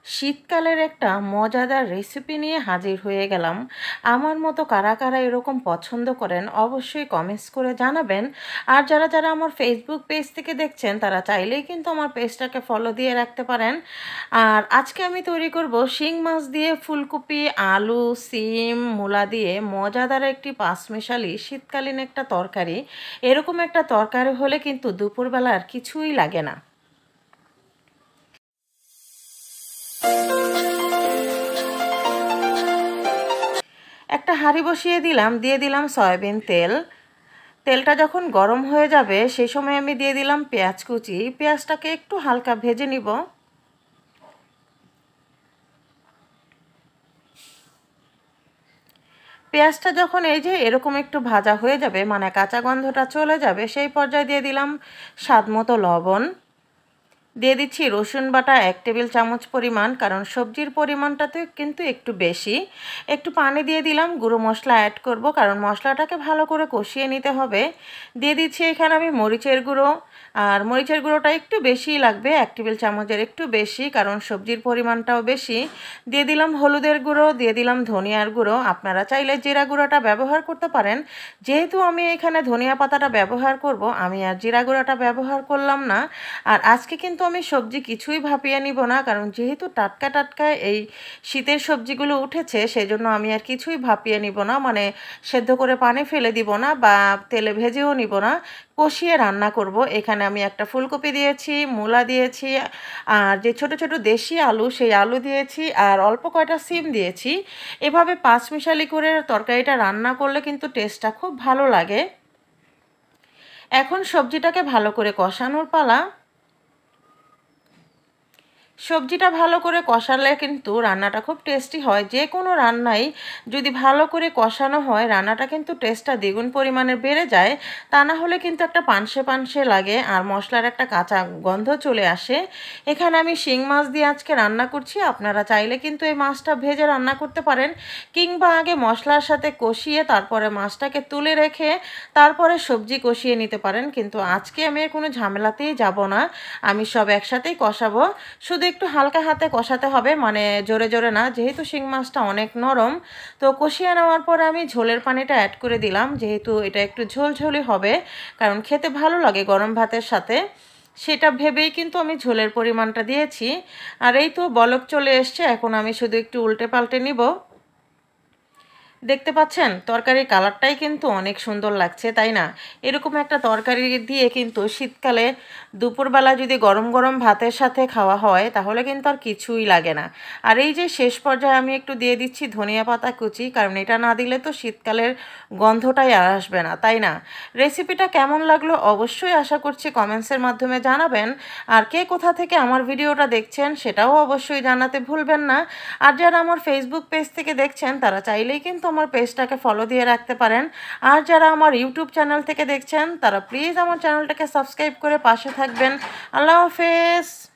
শীতকালের একটা মজাদার রেসিপি নিয়ে হাজির হয়ে গেলাম। আমার মতো কারা কারা এরকম পছন্দ করেন অবশ্যই কমেন্টস করে জানাবেন। আর যারা যারা আমার ফেসবুক পেজ থেকে দেখছেন তারা চাইলেই কিন্তু আমার পেজটাকে ফলো দিয়ে রাখতে পারেন। আর আজকে আমি তৈরি করব শিং মাছ দিয়ে ফুলকপি, আলু, সিম, মূলা দিয়ে মজাদার একটি পাঁচমিশালি শীতকালীন একটা তরকারি। এরকম একটা তরকারি হলে কিন্তু দুপুরবেলা আর কিছুই লাগে না। একটা হাঁড়ি বসিয়ে দিলাম, দিয়ে দিলাম সয়াবিন তেল। তেলটা যখন গরম হয়ে যাবে সেই সময় আমি দিয়ে দিলাম পেঁয়াজ কুচি। পেঁয়াজটাকে একটু হালকা ভেজে নিব। পেঁয়াজটা যখন এই যে এরকম একটু ভাজা হয়ে যাবে, মানে কাঁচা গন্ধটা চলে যাবে, সেই পর্যায়ে দিয়ে দিলাম স্বাদ মতো লবণ। দিয়ে দিচ্ছি রসুন বাটা 1 টেবিল চামচ পরিমাণ, কারণ সবজির পরিমাণটাতে কিন্তু একটু বেশি। একটু পানি দিয়ে দিলাম, গুঁড়ো মশলা অ্যাড করব, কারণ মশলাটাকে ভালো করে কষিয়ে নিতে হবে। দিয়ে দিচ্ছি এখানে আমি মরিচের গুঁড়ো, আর মরিচের গুঁড়োটা একটু বেশিই লাগবে, 1 টেবিল চামচের একটু বেশি, কারণ সবজির পরিমাণটাও বেশি। দিয়ে দিলাম হলুদের গুঁড়ো, দিয়ে দিলাম ধনিয়ার গুঁড়ো। আপনারা চাইলে জিরা গুঁড়োটা ব্যবহার করতে পারেন। যেহেতু আমি এখানে ধনিয়া পাতাটা ব্যবহার করব, আমি আর জিরা গুঁড়োটা ব্যবহার করলাম না। আর আজকে কিন্তু আমি সবজি কিছুই ভাপিয়ে নিব না, কারণ যেহেতু টাটকা টাটকা এই শীতের সবজিগুলো উঠেছে, সেজন্য আমি আর কিছুই ভাপিয়ে নিব না, মানে সেদ্ধ করে পানি ফেলে দিব না বা তেলে ভেজেও নিব না, কষিয়ে রান্না করব। এখানে আমি একটা ফুলকপি দিয়েছি, মূলা দিয়েছি, আর যে ছোট ছোট দেশি আলু সেই আলু দিয়েছি, আর অল্প কয়টা সিম দিয়েছি। এভাবে পাঁচমিশালি করে তরকারিটা রান্না করলে কিন্তু টেস্টটা খুব ভালো লাগে। এখন সবজিটাকে ভালো করে কষানোর পালা। সবজিটা ভালো করে কষালে কিন্তু রান্নাটা খুব টেস্টি হয়। যে কোনো রান্নাই যদি ভালো করে কষানো হয়, রান্নাটা কিন্তু টেস্টটা দ্বিগুণ পরিমাণে বেড়ে যায়। তা না হলে কিন্তু একটা পানসে পানসে লাগে আর মশলার একটা কাঁচা গন্ধ চলে আসে। এখানে আমি শিং মাছ দিয়ে আজকে রান্না করছি। আপনারা চাইলে কিন্তু এই মাছটা ভেজে রান্না করতে পারেন, কিংবা আগে মশলার সাথে কষিয়ে তারপরে মাছটাকে তুলে রেখে তারপরে সবজি কষিয়ে নিতে পারেন। কিন্তু আজকে আমি কোনো ঝামেলাতেই যাব না, আমি সব একসাথেই কষাবো। শুধু একটু হালকা হাতে কষাতে হবে, মানে জোরে জোরে না, যেহেতু শিং মাছটা অনেক নরম। তো কষিয়ে নেওয়ার পরে আমি ঝোলের পানিটা অ্যাড করে দিলাম, যেহেতু এটা একটু ঝোলঝোলি হবে, কারণ খেতে ভালো লাগে গরম ভাতের সাথে। সেটা ভেবেই কিন্তু আমি ঝোলের পরিমাণটা দিয়েছি। আর এই তো বলক চলে এসছে, এখন আমি শুধু একটু উল্টে পাল্টে নিব। দেখতে পাচ্ছেন তরকারির কালারটাই কিন্তু অনেক সুন্দর লাগছে, তাই না? এরকম একটা তরকারি দিয়ে কিন্তু শীতকালে দুপুরবেলা যদি গরম গরম ভাতের সাথে খাওয়া হয় তাহলে কিন্তু আর কিছুই লাগে না। আর এই যে শেষ পর্যায়ে আমি একটু দিয়ে দিচ্ছি ধনিয়া পাতা কুচি, কারণ এটা না দিলে তো শীতকালের গন্ধটাই আর আসবে না, তাই না? রেসিপিটা কেমন লাগলো অবশ্যই আশা করছি কমেন্টসের মাধ্যমে জানাবেন। আর কে কোথা থেকে আমার ভিডিওটা দেখছেন সেটাও অবশ্যই জানাতে ভুলবেন না। আর যারা আমার ফেসবুক পেজ থেকে দেখছেন তারা চাইলেই কিন্তু আমার পেজটাকে ফলো দিয়ে রাখতে পারেন। আর যারা আমার ইউটিউব চ্যানেল থেকে দেখছেন তারা প্লিজ আমার চ্যানেলটাকে সাবস্ক্রাইব করে পাশে থাকবেন। আল্লাহ হাফেজ।